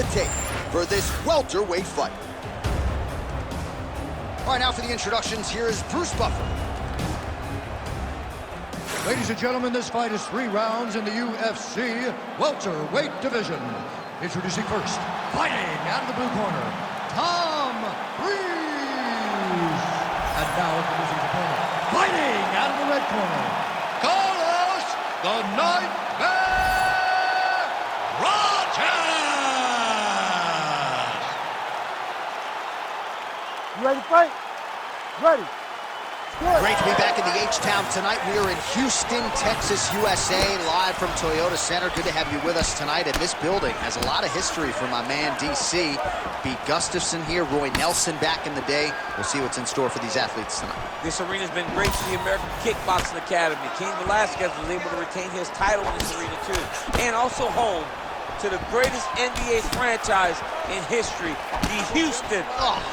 the tape for this welterweight fight. All right, now for the introductions, here is Bruce Buffer. Ladies and gentlemen, this fight is 3 rounds in the UFC welterweight division. Introducing first, fighting out of the blue corner, Tom Breeze. And now introducing his opponent, fighting out of the red corner, Carlos the Nightmare Rogers. You ready to fight? Ready. Great to be back in the H-Town tonight. We are in Houston, Texas, USA, live from Toyota Center. Good to have you with us tonight. And this building has a lot of history for my man, DC. Pete Gustafson here, Roy Nelson back in the day. We'll see what's in store for these athletes tonight. This arena's been great to the American Kickboxing Academy. Cain Velasquez was able to retain his title in this arena, too. And also home to the greatest NBA franchise in history, the Houston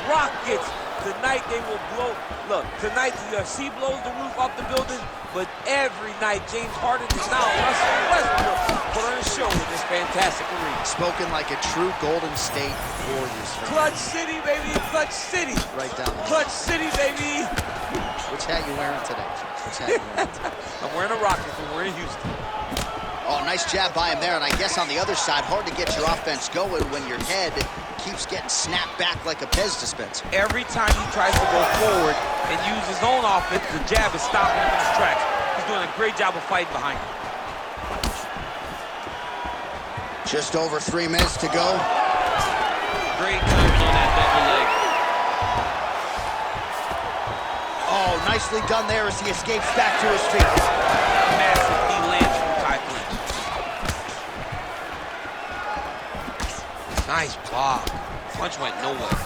Rockets. Tonight they will blow. Look, tonight the UFC blows the roof off the building, but every night James Harden is now Russell Westbrook put on a show in this fantastic arena. Spoken like a true Golden State Warriors fan. Clutch City, baby, Clutch City. Right down there. Clutch City, baby. Which hat you wearing today? Which hat you wearing today? I'm wearing a Rocket, but we're in Houston. Oh, nice jab by him there, and I guess on the other side, hard to get your offense going when your head keeps getting snapped back like a Pez dispenser. Every time he tries to go forward and use his own offense, the jab is stopping him in his tracks. He's doing a great job of fighting behind him. Just over 3 minutes to go. Great turn on that double leg. Oh, nicely done there as he escapes back to his feet. Massive knee lands from Ty Clinch. Nice block. Punch went nowhere.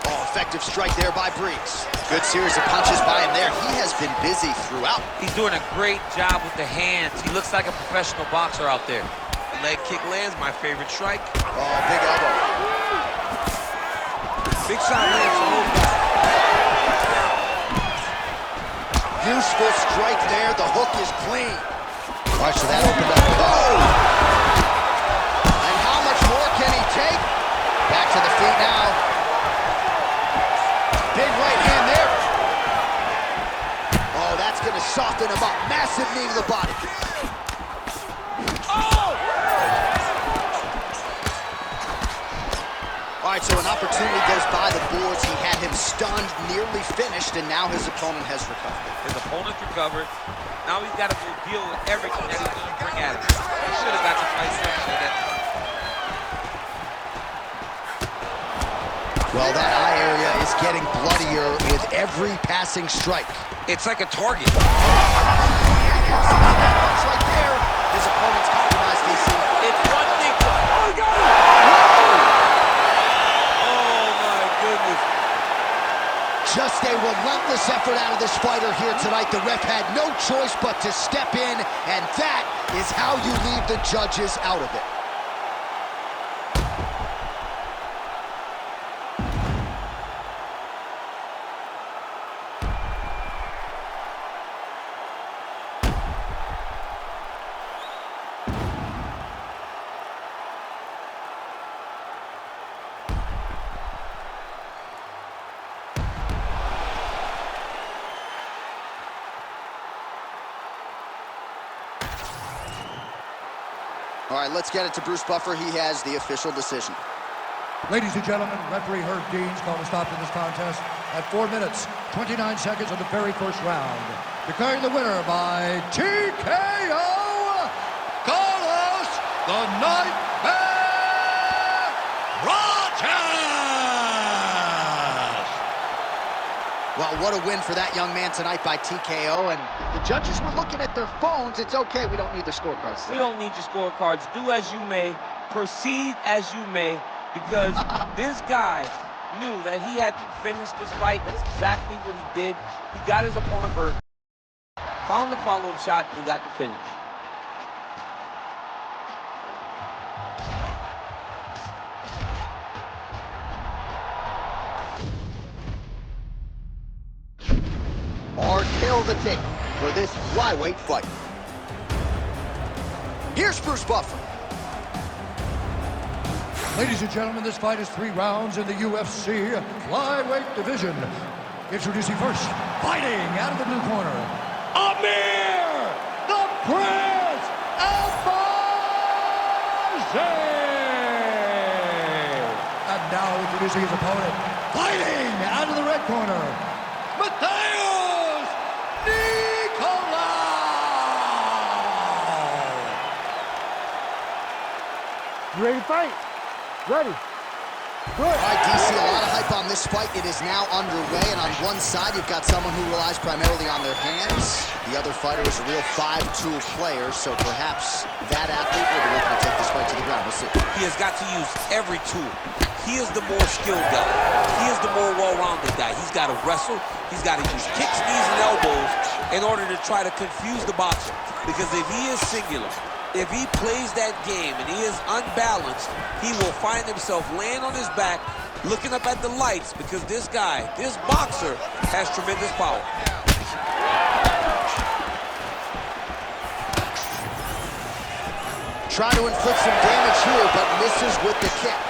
Oh, effective strike there by Breeze. Good series of punches by him there. He has been busy throughout. He's doing a great job with the hands. He looks like a professional boxer out there. The leg kick lands, my favorite strike. Oh, big elbow. Big shot lands from both guys. Useful strike there. The hook is clean. All right, so that opened up. Oh! And how much more can he take? Back to the feet now. Big right hand there. Oh, that's going to soften him up. Massive knee to the body. Oh! All right, so an opportunity goes by the boards. He had him stunned, nearly finished, and now his opponent has recovered. His opponent's recovered. Now he's got to go deal with everything that he's going to bring at him. He should have got the fight started. Well, that eye area is getting bloodier with every passing strike. It's like a target. That's right there. His opponent's compromised, DC. It's one thing to... Oh, he got it! Oh, my goodness. Just a relentless effort out of this fighter here tonight. The ref had no choice but to step in, and that is how you leave the judges out of it. All right, let's get it to Bruce Buffer. He has the official decision. Ladies and gentlemen, referee Herb Dean's called a stop to this contest at 4 minutes, 29 seconds of the very first round. Declaring the winner by TKO, Carlos the Nightmare Rogers! Well, what a win for that young man tonight by TKO, and the judges were looking at their phones. It's okay, we don't need their scorecards. We don't need your scorecards. Do as you may, proceed as you may, because this guy knew that he had to finish this fight. That's exactly what he did. He got his opponent hurt, found the follow-up shot, and got the finish. Or kill the tape for this flyweight fight. Here's Bruce Buffer. Ladies and gentlemen, this fight is 3 rounds in the UFC flyweight division. Introducing first, fighting out of the blue corner, Amir, the Prince Albazi! And now introducing his opponent, fighting out of the red corner, Matheus Nicolau! You ready to fight? Ready. Good. All right, DC, a lot of hype on this fight. It is now underway, and on one side, you've got someone who relies primarily on their hands. The other fighter is a real 5-tool player, so perhaps that athlete will be looking to take this fight to the ground. We'll see. He has got to use every tool. He is the more skilled guy. He is the more well-rounded guy. He's got to wrestle. He's got to use kicks, knees, and elbows in order to try to confuse the boxer. Because if he is singular, if he plays that game and he is unbalanced, he will find himself laying on his back, looking up at the lights, because this guy, this boxer, has tremendous power. Try to inflict some damage here, but misses with the kick.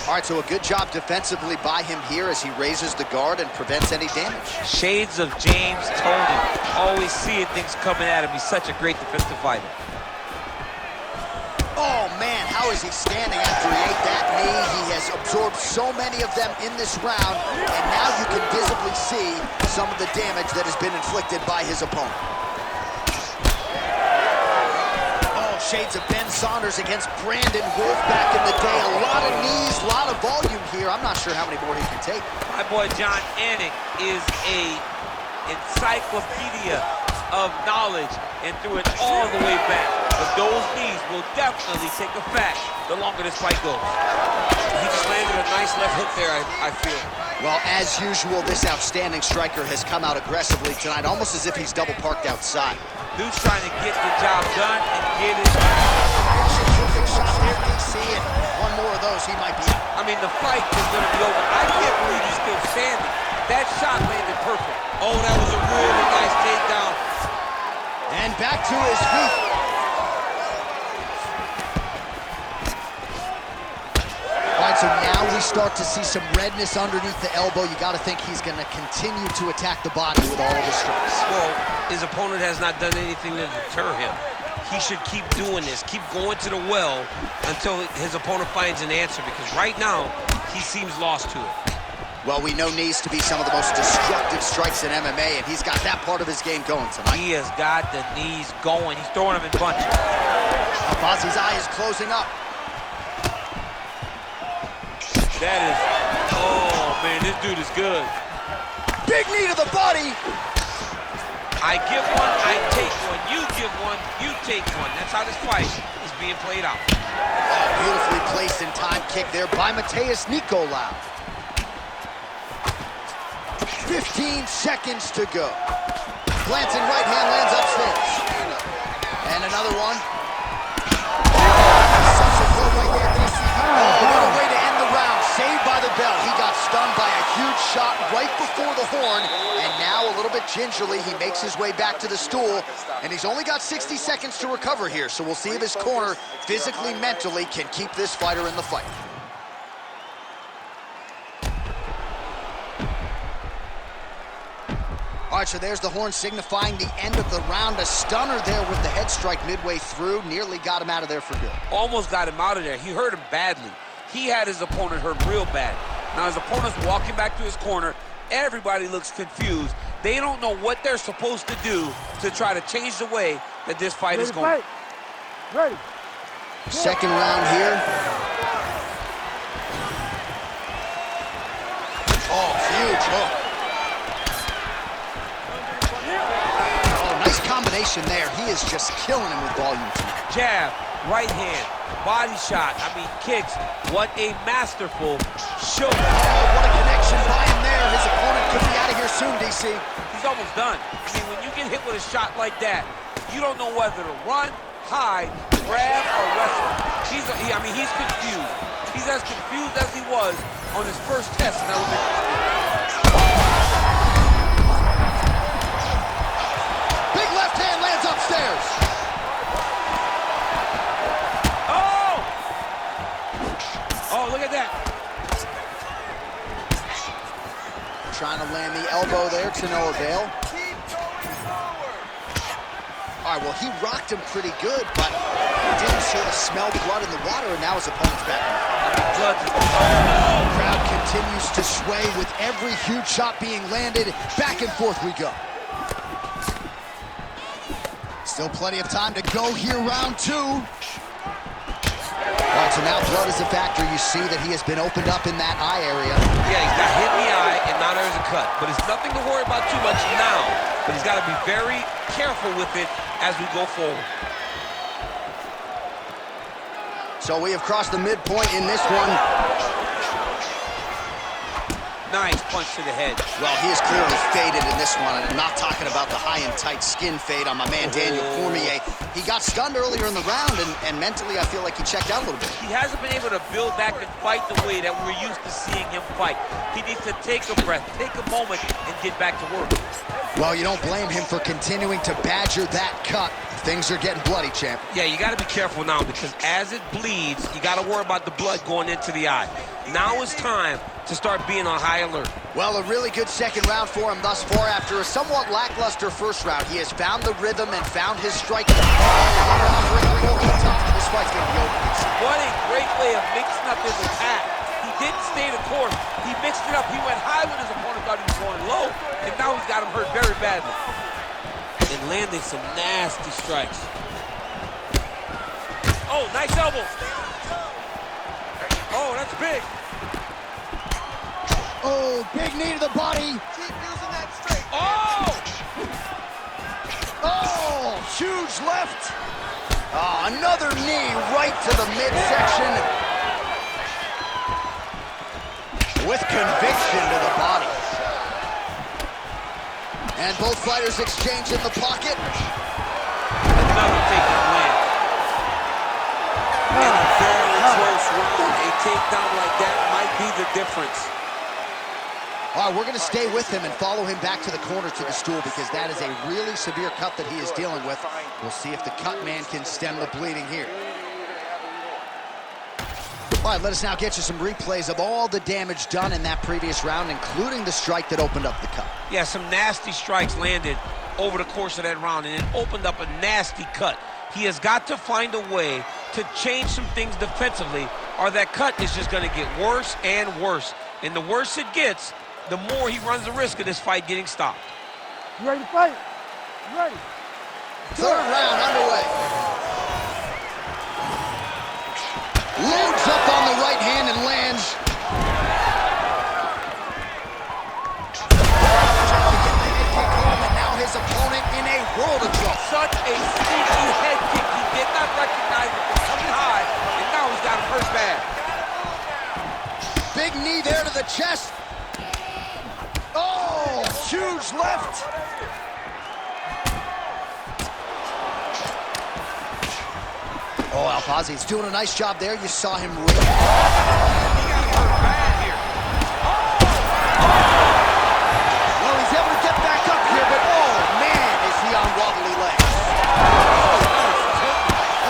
All right, so a good job defensively by him here as he raises the guard and prevents any damage. Shades of James Toney. Always seeing things coming at him. He's such a great defensive fighter. Oh, man, how is he standing after he ate that knee? He has absorbed so many of them in this round, and now you can visibly see some of the damage that has been inflicted by his opponent. Shades of Ben Saunders against Brandon Wolf back in the day. A lot of knees, a lot of volume here. I'm not sure how many more he can take. My boy John Anik is a encyclopedia of knowledge and threw it all the way back. But those knees will definitely take effect the longer this fight goes. He just landed a nice left hook there, I feel. Well, as usual, this outstanding striker has come out aggressively tonight, almost as if he's double parked outside. Dude's trying to get the job done and get it. Terrific shot there, DC, and one more of those, he might be out. I mean, the fight is going to be over. I can't believe he's still standing. That shot landed perfect. Oh, that was a really nice takedown. And back to his feet. All right, so now we start to see some redness underneath the elbow. You got to think he's going to continue to attack the body with all of his strikes. Well, his opponent has not done anything to deter him. He should keep doing this, keep going to the well until his opponent finds an answer, because right now, he seems lost to it. Well, we know knees to be some of the most destructive strikes in MMA, and he's got that part of his game going tonight. He has got the knees going. He's throwing them in bunches. Albazi's eye is closing up. That is, oh man, this dude is good. Big knee to the body. I give one, I take one. You give one, you take one. That's how this fight is being played out. Oh, beautifully placed in time kick there by Matheus Nicolau. 15 seconds to go. Glancing right hand lands upstairs. And another one. Oh, what a way to end the round. Saved by the bell. He got stunned by a huge shot right before the horn. And now, a little bit gingerly, he makes his way back to the stool. And he's only got 60 seconds to recover here. So we'll see if his corner, physically, mentally, can keep this fighter in the fight. All right, so there's the horn signifying the end of the round. A stunner there with the head strike midway through. Nearly got him out of there for good. Almost got him out of there. He hurt him badly. He had his opponent hurt real bad. Now his opponent's walking back to his corner. Everybody looks confused. They don't know what they're supposed to do to try to change the way that this fight is going. Ready. Second round here. Oh, huge hook. Nice combination there. He is just killing him with volume tonight. Jab, right hand, body shot, I mean kicks. What a masterful show. Oh, what a connection by him there. His opponent could be out of here soon, DC. He's almost done. I mean, when you get hit with a shot like that, you don't know whether to run, hide, grab, or wrestle. He's confused. He's as confused as he was on his first test in elementary. Big left hand lands upstairs. land the elbow there to no avail. All right, well, he rocked him pretty good, but didn't sort of smell blood in the water, and now his opponent's back. Crowd continues to sway with every huge shot being landed. Back and forth we go. Still plenty of time to go here, round two. All right, so now blood is a factor. You see that he has been opened up in that eye area. Yeah, he's got hit in the eye, and now there's a cut. But it's nothing to worry about too much now. But he's got to be very careful with it as we go forward. So we have crossed the midpoint in this one. Nice punch to the head. Well, he is clearly faded in this one. And I'm not talking about the high and tight skin fade on my man Daniel Cormier. He got stunned earlier in the round, and mentally I feel like he checked out a little bit. He hasn't been able to build back and fight the way that we're used to seeing him fight. He needs to take a breath, take a moment, and get back to work. Well, you don't blame him for continuing to badger that cut. Things are getting bloody, champ. Yeah, you got to be careful now, because as it bleeds, you got to worry about the blood going into the eye. Now it's time to start being on high alert. Well, a really good second round for him thus far. After a somewhat lackluster first round, he has found the rhythm and found his strike. This fight's going to be over. What a great way of mixing up his attack. He didn't stay the course. He mixed it up. He went high when his opponent thought he was going low, and now he's got him hurt very badly. And landing some nasty strikes. Oh, nice elbow. Oh, that's big. Oh, big knee to the body. Keep using that straight. Oh! Oh, huge left. Oh, another knee right to the midsection. With conviction to the body. And both fighters exchange in the pocket. Another takedown win. In a very close round, a takedown like that might be the difference. All right, we're going to stay with him and follow him back to the corner to the stool, because that is a really severe cut that he is dealing with. We'll see if the cut man can stem the bleeding here. All right, let us now get you some replays of all the damage done in that previous round, including the strike that opened up the cut. Yeah, some nasty strikes landed over the course of that round, and it opened up a nasty cut. He has got to find a way to change some things defensively, or that cut is just going to get worse and worse. And the worse it gets, the more he runs the risk of this fight getting stopped. You ready to fight? You ready? Third round underway. Loads up on the right hand and lands. And now his opponent in a world of trouble. Such a sneaky head kick. He did not recognize it from coming high, and now he's got him hurt bad. Big knee there to the chest. Oh, huge left. Oh, Alpazi's doing a nice job there. You saw him rip. He got hurt bad here. Well, he's able to get back up here, but oh, man, is he on wobbly legs.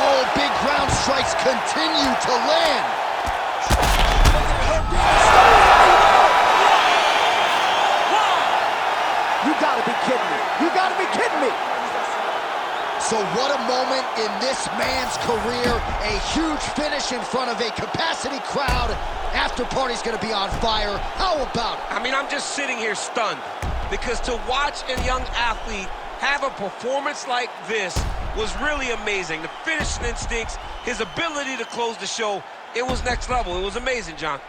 Oh, big ground strikes continue to land. You gotta be kidding me. You gotta be kidding me. So what a moment in this man's career. A huge finish in front of a capacity crowd. After party's gonna be on fire. How about it? I mean, I'm just sitting here stunned, because to watch a young athlete have a performance like this was really amazing. The finishing instincts, his ability to close the show, it was next level. It was amazing, John.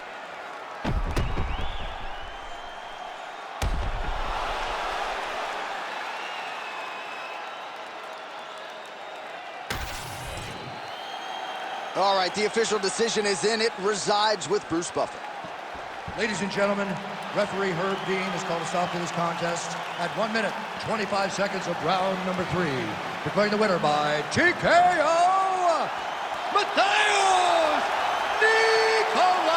All right, the official decision is in. It resides with Bruce Buffer. Ladies and gentlemen, referee Herb Dean has called a stop to this contest at 1 minute, 25 seconds of round number 3. Declaring the winner by TKO, Mateusz Nicolau!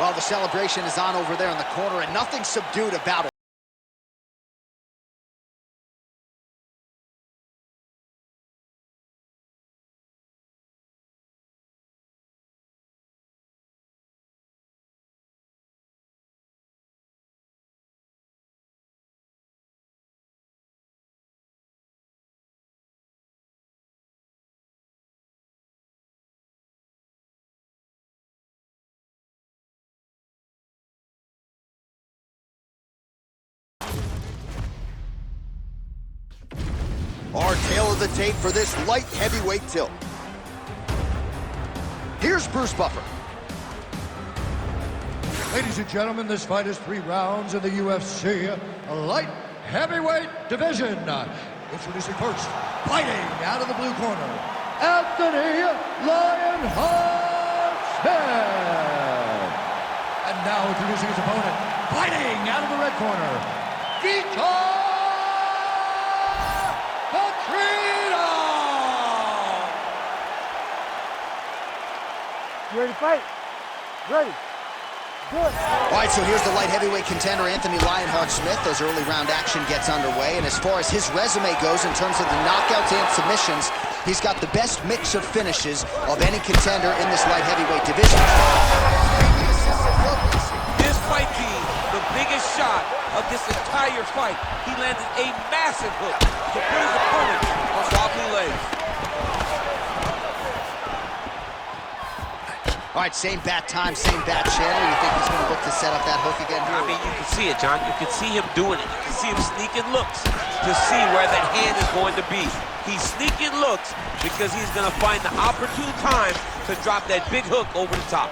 Well, the celebration is on over there in the corner, and nothing subdued about it. Our tale of the tape for this light heavyweight tilt. Here's Bruce Buffer. Ladies and gentlemen, this fight is 3 rounds in the UFC light heavyweight division. Introducing first, fighting out of the blue corner, Anthony Lionheart Smith. And now introducing his opponent, fighting out of the red corner, Vitor Petrino. You ready to fight? Ready. Good. All right, so here's the light heavyweight contender, Anthony Lionheart Smith, as early round action gets underway. And as far as his resume goes in terms of the knockouts and submissions, he's got the best mix of finishes of any contender in this light heavyweight division. This might be the biggest shot of this entire fight. He landed a massive hook to put his opponent on wobbly legs. All right, same bat time, same bat channel. You think he's going to look to set up that hook again here? I mean, you can see it, John. You can see him doing it. You can see him sneaking looks to see where that hand is going to be. He's sneaking looks because he's going to find the opportune time to drop that big hook over the top.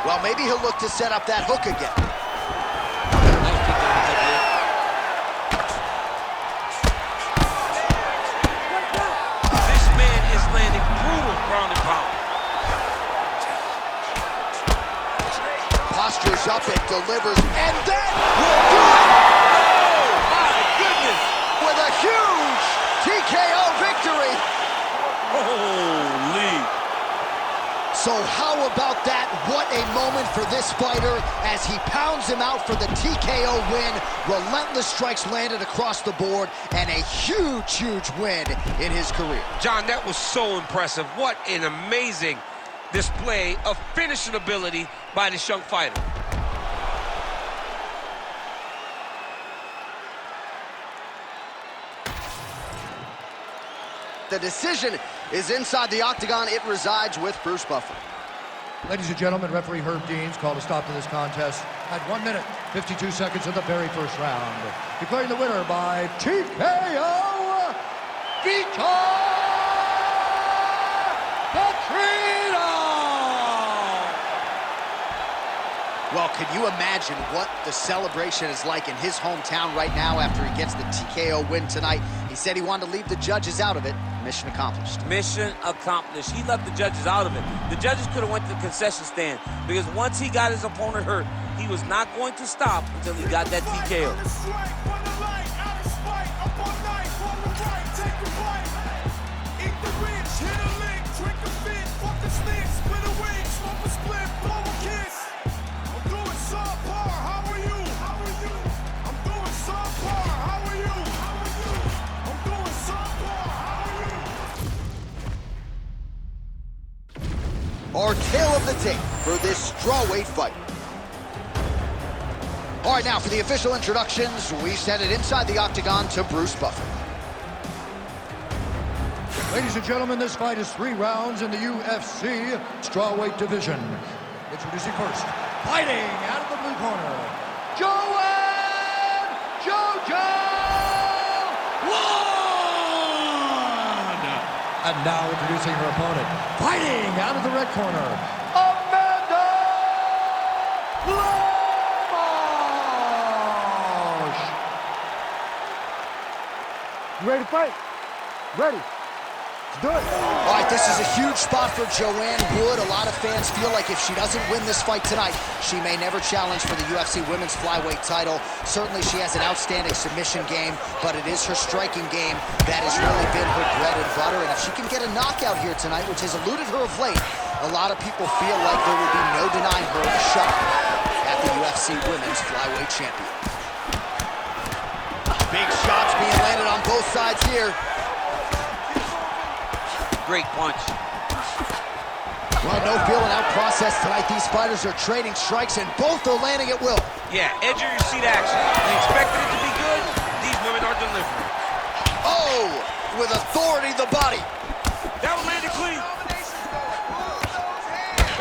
Well, maybe he'll look to set up that hook again. Postures up, it delivers, and then will do it! Oh, my goodness! With a huge TKO victory! Holy! So how about that? What a moment for this fighter as he pounds him out for the TKO win. Relentless strikes landed across the board, and a huge, huge win in his career. John, that was so impressive. What an amazing display of finishing ability by this young fighter. The decision is inside the octagon. It resides with Bruce Buffer. Ladies and gentlemen, referee Herb Deans called a stop to this contest at 1 minute, 52 seconds of the very first round. Declaring the winner by TKO, Vitor Petrino! Well, can you imagine what the celebration is like in his hometown right now after he gets the TKO win tonight? He said he wanted to leave the judges out of it. Mission accomplished. Mission accomplished. He left the judges out of it. The judges could have went to the concession stand because once he got his opponent hurt, he was not going to stop until he got that TKO. Our tale of the tape for this strawweight fight. All right, now for the official introductions, we send it inside the octagon to Bruce Buffer. Ladies and gentlemen, this fight is 3 rounds in the UFC strawweight division. Introducing first, fighting out of the blue corner, Joanne Jojo One! And now introducing her opponent, fighting out of the red corner, Amanda Lemos! You ready to fight? Ready. Do it. All right, this is a huge spot for Joanne Wood. A lot of fans feel like if she doesn't win this fight tonight, she may never challenge for the UFC Women's Flyweight title. Certainly, she has an outstanding submission game, but it is her striking game that has really been her bread and butter. And if she can get a knockout here tonight, which has eluded her of late, a lot of people feel like there will be no denying her a shot at the UFC Women's Flyweight champion. Big shots being landed on both sides here. Great punch. Well, no feeling out process tonight. These fighters are trading strikes, and both are landing at will. Yeah, edge of your seat action. You expected it to be good. These women are delivering. Oh, with authority the body. That one landed clean.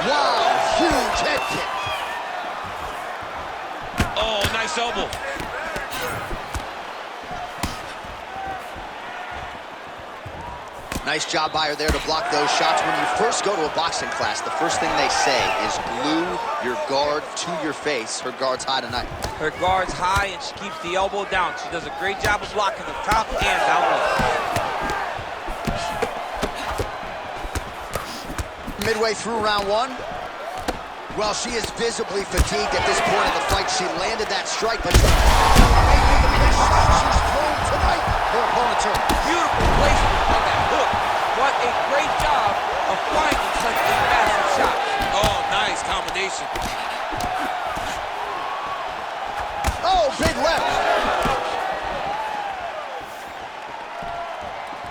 Wow, huge head kick. Nice elbow. Nice job by her there to block those shots. When you first go to a boxing class, the first thing they say is glue your guard to your face. Her guard's high tonight. Her guard's high, and she keeps the elbow down. She does a great job of blocking the top and down low. Midway through round one. Well, she is visibly fatigued at this point of the fight. She landed that strike, but she's thrown tonight. Her opponent's hurt. Beautiful placement on that hook. What a great job of finding such a massive shot. Oh, nice combination. Oh, big left.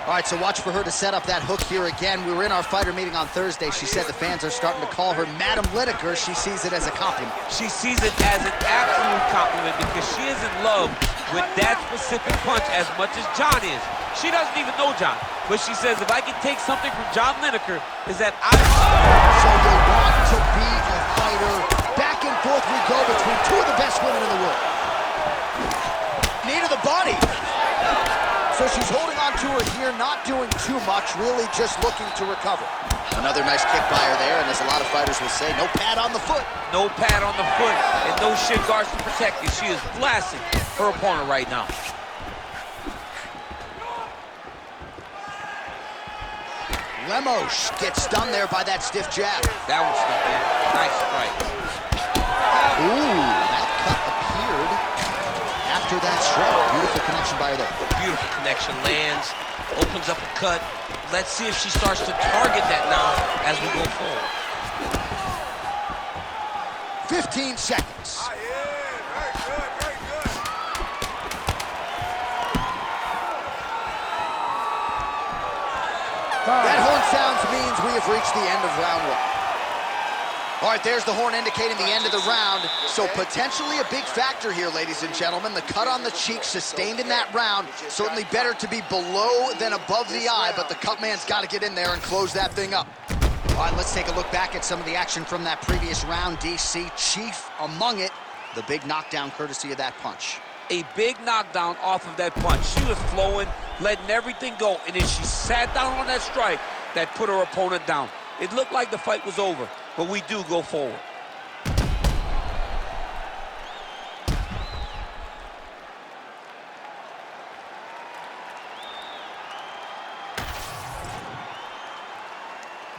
All right, so watch for her to set up that hook here again. We were in our fighter meeting on Thursday. She said the fans are starting to call her Madam Lineker. She sees it as a compliment. She sees it as an absolute compliment because she is in love with that specific punch as much as John is. She doesn't even know John, but she says, if I can take something from John Lineker, is that I... So you want to be a fighter. Back and forth we go between two of the best women in the world. Knee to the body. So she's holding on to her here, not doing too much, really just looking to recover. Another nice kick by her there, and as a lot of fighters will say, no pad on the foot. No pad on the foot, and no shin guards to protect you. She is blasting her opponent right now. Lemos gets stunned there by that stiff jab. That one's stuck in. Nice strike. Ooh, that cut appeared after that strike. Beautiful connection by her there. Beautiful connection, lands, opens up a cut. Let's see if she starts to target that now as we go forward. 15 seconds. That horn sounds means we have reached the end of round one. All right, there's the horn indicating the end of the round. So potentially a big factor here, ladies and gentlemen. The cut on the cheek sustained in that round. Certainly better to be below than above the eye, but the cut man's got to get in there and close that thing up. All right, let's take a look back at some of the action from that previous round. DC, chief among it, the big knockdown courtesy of that punch. A big knockdown off of that punch. She was flowing, letting everything go, and then she sat down on that strike that put her opponent down. It looked like the fight was over, but we do go forward.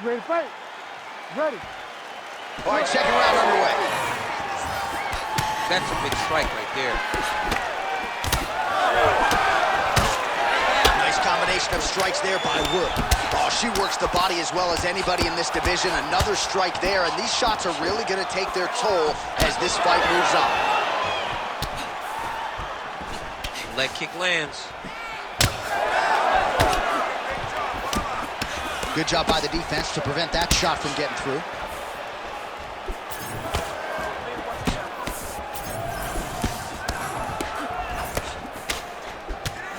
Ready to fight? Ready. All right, second round underway. That's a big strike right there. Nice combination of strikes there by Wood. Oh, she works the body as well as anybody in this division. Another strike there, and these shots are really going to take their toll as this fight moves on. Leg kick lands. Good job by the defense to prevent that shot from getting through.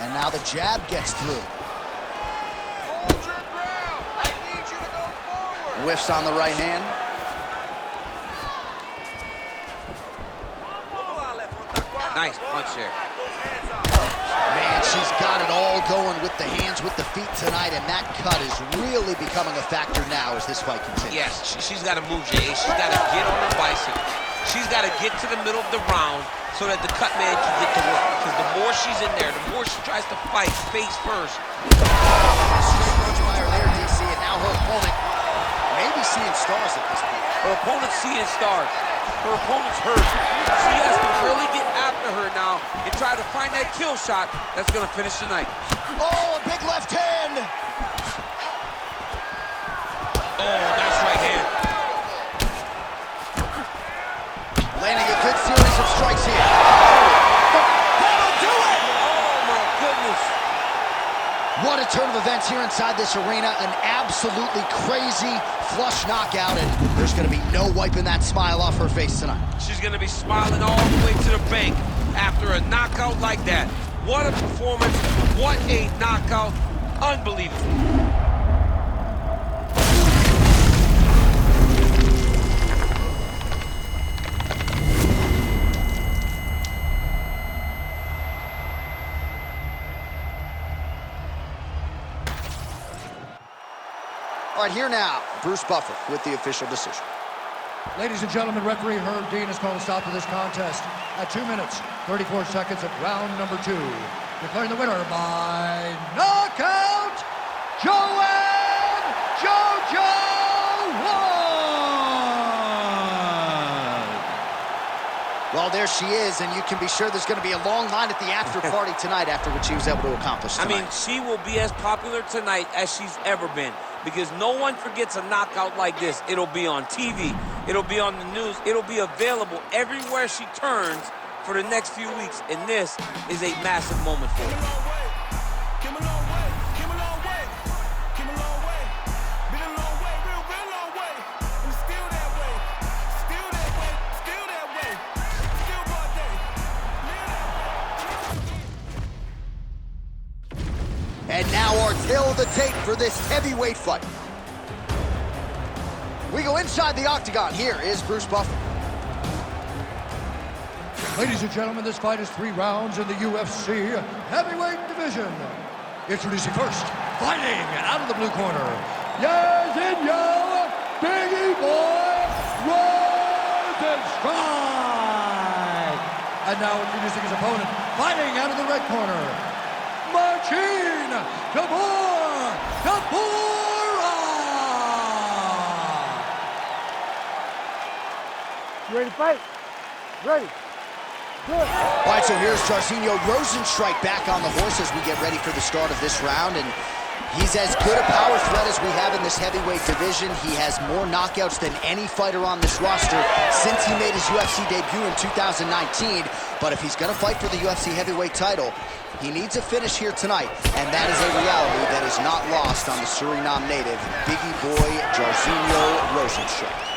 And now the jab gets through. Whiffs on the right hand. Nice punch there. Man, she's got it all going with the hands, with the feet tonight, and that cut is really becoming a factor now as this fight continues. Yes, she's got to move, Jay. She's got to get on her bicycle. She's got to get to the middle of the round so that the cut man can get to work. Because the more she's in there, the more she tries to fight face first. Straight punch by her there, DC, and now her opponent maybe seeing stars at this point. Her opponent's seeing stars. Her opponent's hurt. She has to really get after her now and try to find that kill shot that's going to finish tonight. Oh, a big left hand! Oh, nice right hand. Landing a good series of strikes here. That'll do it! Oh, my goodness. What a turn of events here inside this arena. An absolutely crazy flush knockout, and there's going to be no wiping that smile off her face tonight. She's going to be smiling all the way to the bank after a knockout like that. What a performance. What a knockout. Unbelievable. right, here now, Bruce Buffer with the official decision. Ladies and gentlemen, referee Herb Dean has called a stop to this contest at 2 minutes, 34 seconds of round number 2. Declaring the winner by knockout, Joanne JoJo Wood! Well, there she is, and you can be sure there's going to be a long line at the after party tonight after what she was able to accomplish tonight. I mean, she will be as popular tonight as she's ever been, because no one forgets a knockout like this. It'll be on TV. It'll be on the news. It'll be available everywhere she turns for the next few weeks, and this is a massive moment for her. And now our tail of the tape for this heavyweight fight. We go inside the octagon. Here is Bruce Buffer. Ladies and gentlemen, this fight is 3 rounds in the UFC heavyweight division. Introducing first, fighting out of the blue corner, yes and yo, Biggie Boy Rosenstrike. And now introducing his opponent, fighting out of the red corner, Marcin Tybura. You ready to fight? Ready. Good. All right, so here's Jairzinho Rosenstrike back on the horse as we get ready for the start of this round, and he's as good a power threat as we have in this heavyweight division. He has more knockouts than any fighter on this roster since he made his UFC debut in 2019, but if he's gonna fight for the UFC heavyweight title, he needs a finish here tonight, and that is a reality that is not lost on the Suriname native, Biggie Boy Jairzinho Rosenstrike.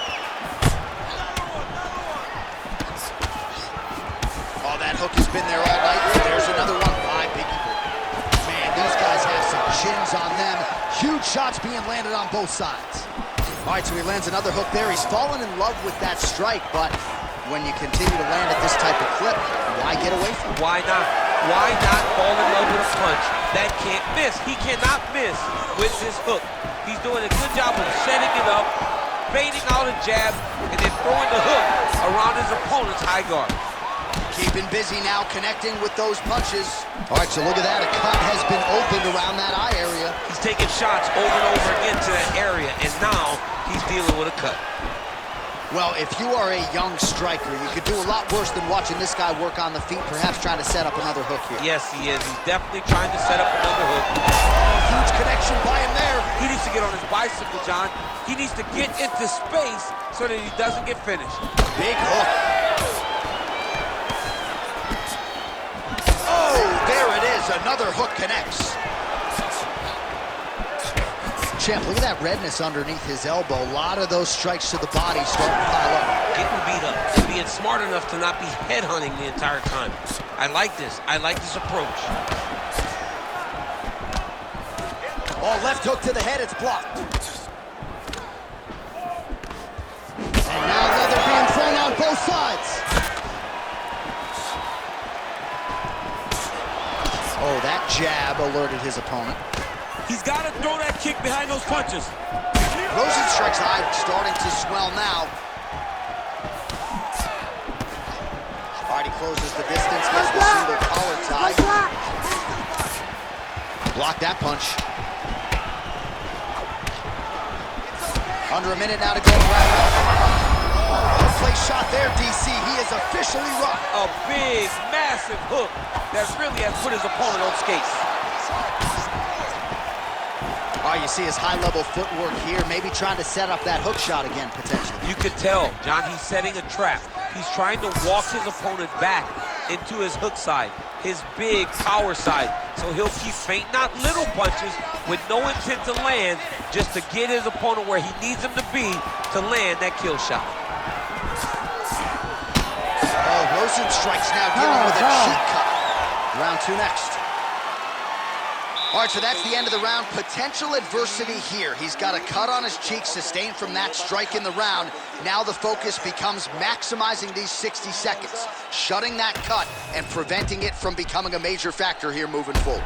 That hook has been there all night. There's another one by Biggie Boy. Man, these guys have some chins on them. Huge shots being landed on both sides. All right, so he lands another hook there. He's fallen in love with that strike, but when you continue to land at this type of clip, why get away from it? Why not? Why not fall in love with a punch that can't miss? He cannot miss with this hook. He's doing a good job of setting it up, baiting out a jab, and then throwing the hook around his opponent's high guard. Keeping busy now, connecting with those punches. All right, so look at that. A cut has been opened around that eye area. He's taking shots over and over again to that area, and now he's dealing with a cut. Well, if you are a young striker, you could do a lot worse than watching this guy work on the feet, perhaps trying to set up another hook here. Yes, he is. He's definitely trying to set up another hook. Huge connection by him there. He needs to get on his bicycle, John. He needs to get into space so that he doesn't get finished. Big hook. Oh, there it is. Another hook connects. Champ, look at that redness underneath his elbow. A lot of those strikes to the body starting to pile up. Getting beat up and being smart enough to not be headhunting the entire time. I like this. I like this approach. Oh, left hook to the head. It's blocked. And now leather being thrown on both sides. Oh, that jab alerted his opponent. He's got to throw that kick behind those punches. Rosenstrike's eye starting to swell now. All right, he closes the distance, gets the single collar tie. Blocked that punch. Under a minute now to go around. Place shot there, DC. He is officially rocked. A big, massive hook that really has put his opponent on skates. Oh, you see his high-level footwork here, maybe trying to set up that hook shot again, potentially. You could tell, John, he's setting a trap. He's trying to walk his opponent back into his hook side, his big power side. So he'll keep feinting out little punches with no intent to land, just to get his opponent where he needs him to be to land that kill shot. Oh, Rosenstrike's now dealing with a cheek cut. Round 2 next. All right, so that's the end of the round. Potential adversity here. He's got a cut on his cheek sustained from that strike in the round. Now the focus becomes maximizing these 60 seconds, shutting that cut and preventing it from becoming a major factor here moving forward.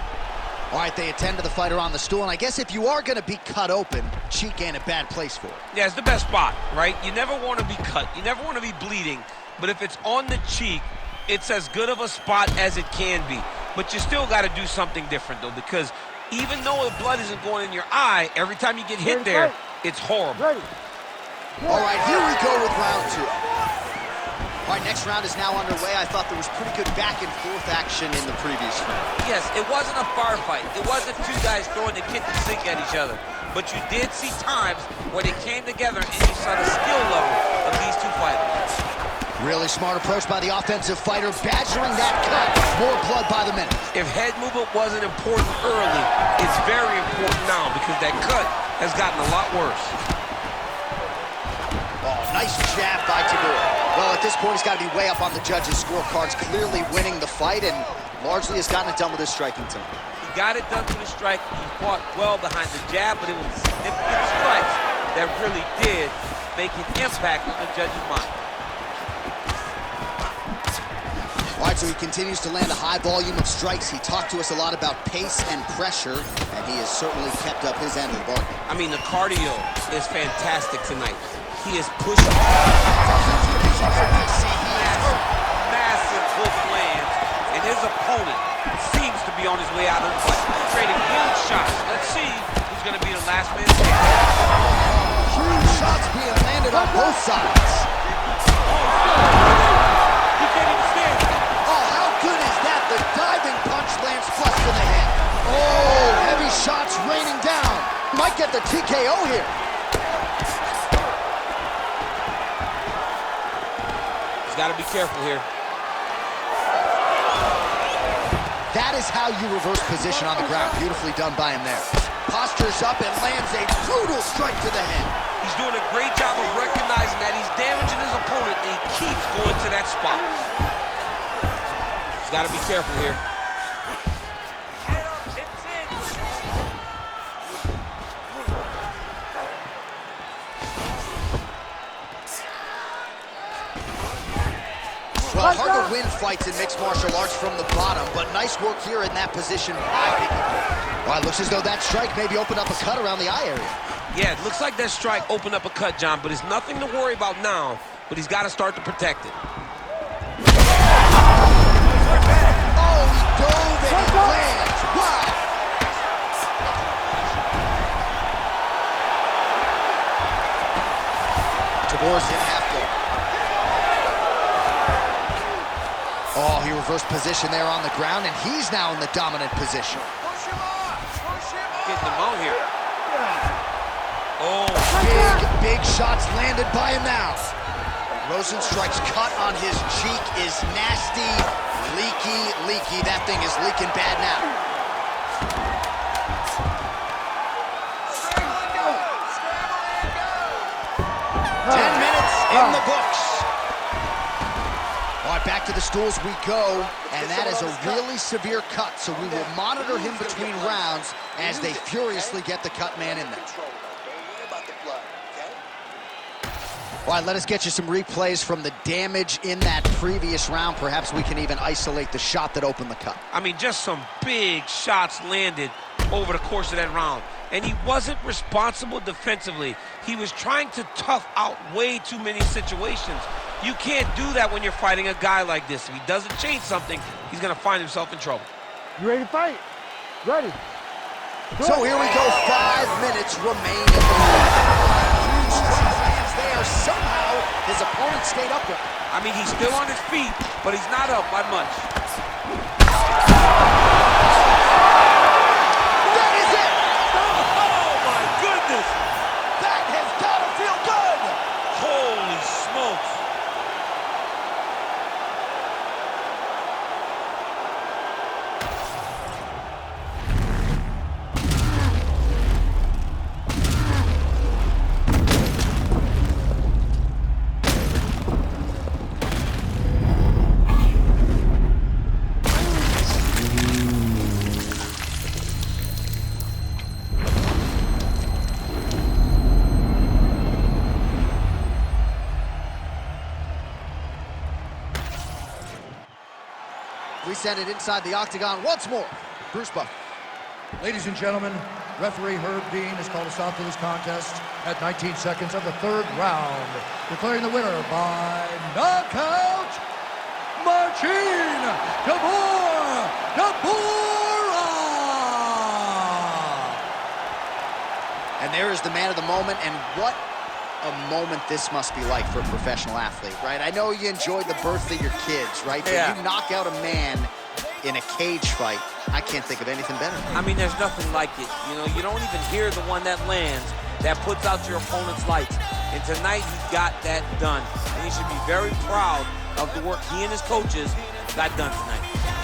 All right, they attend to the fighter on the stool, and I guess if you are going to be cut open, cheek ain't a bad place for it. Yeah, it's the best spot, right? You never want to be cut. You never want to be bleeding. But if it's on the cheek, it's as good of a spot as it can be. But you still got to do something different, though, because even though the blood isn't going in your eye, every time you get hit there, it's horrible. All right, here we go with round 2. All right, next round is now underway. I thought there was pretty good back-and-forth action in the previous round. Yes, it wasn't a firefight. It wasn't two guys throwing the kitchen sink at each other. But you did see times where they came together and you saw the skill level of these two fighters. Really smart approach by the offensive fighter, badgering that cut. More blood by the minute. If head movement wasn't important early, it's very important now because that cut has gotten a lot worse. Oh, nice jab by Tabor. Well, at this point, he's got to be way up on the judges' scorecards, clearly winning the fight, and largely has gotten it done with his striking team. He got it done through the strike. He fought well behind the jab, but it was significant strikes that really did make an impact on the judges' mind. All right, so he continues to land a high volume of strikes. He talked to us a lot about pace and pressure, and he has certainly kept up his end of the bargain. I mean, the cardio is fantastic tonight. He is pushing. Massive hook lands, and his opponent seems to be on his way out of the fight, trading huge shots. Let's see who's going to be the last man standing. Huge shots being landed on both sides. He can't even stand. Oh, how good is that? The diving punch lands flush to the head. Oh, heavy shots raining down. Might get the TKO here. He's got to be careful here. That is how you reverse position on the ground. Beautifully done by him there. Postures up and lands a brutal strike to the head. He's doing a great job of recognizing that he's damaging his opponent, and he keeps going to that spot. He's got to be careful here. Well, hard to win fights in mixed martial arts from the bottom, but nice work here in that position by Biggie. Well, it looks as though that strike maybe opened up a cut around the eye area. Yeah, it looks like that strike opened up a cut, John, but it's nothing to worry about now, but he's got to start to protect it. Oh, he dove and he lands. Wow. Tabor's in half guard. Oh, he reversed position there on the ground, and he's now in the dominant position. Getting him out here. Oh. Big shots landed by him now. Rosenstrike's cut on his cheek is nasty, leaky. That thing is leaking bad now. 10 minutes in the books. All right, back to the stools we go, and that is a really severe cut, so we will monitor him between rounds as they furiously get the cut man in there. All right, let us get you some replays from the damage in that previous round. Perhaps we can even isolate the shot that opened the cut. I mean, just some big shots landed over the course of that round. And he wasn't responsible defensively. He was trying to tough out way too many situations. You can't do that when you're fighting a guy like this. If he doesn't change something, he's going to find himself in trouble. You ready to fight? Ready. So here we go, 5 minutes remain in the round. Huge strike lands there. Somehow, his opponent stayed upright. I mean, he's still on his feet, but he's not up by much. That is it! Oh, my goodness! That has got to feel good! Holy smokes! We send it inside the octagon once more. Bruce Buffer. Ladies and gentlemen, referee Herb Dean has called a stop to this contest at 19 seconds of the third round, declaring the winner by knockout, Marcin Tybura! And there is the man of the moment, and what a moment this must be like for a professional athlete, right? I know you enjoyed the birth of your kids, right? But Yeah. you knock out a man in a cage fight, I can't think of anything better. I mean, there's nothing like it. You know, you don't even hear the one that lands, that puts out your opponent's lights. And tonight, he got that done. And he should be very proud of the work he and his coaches got done tonight.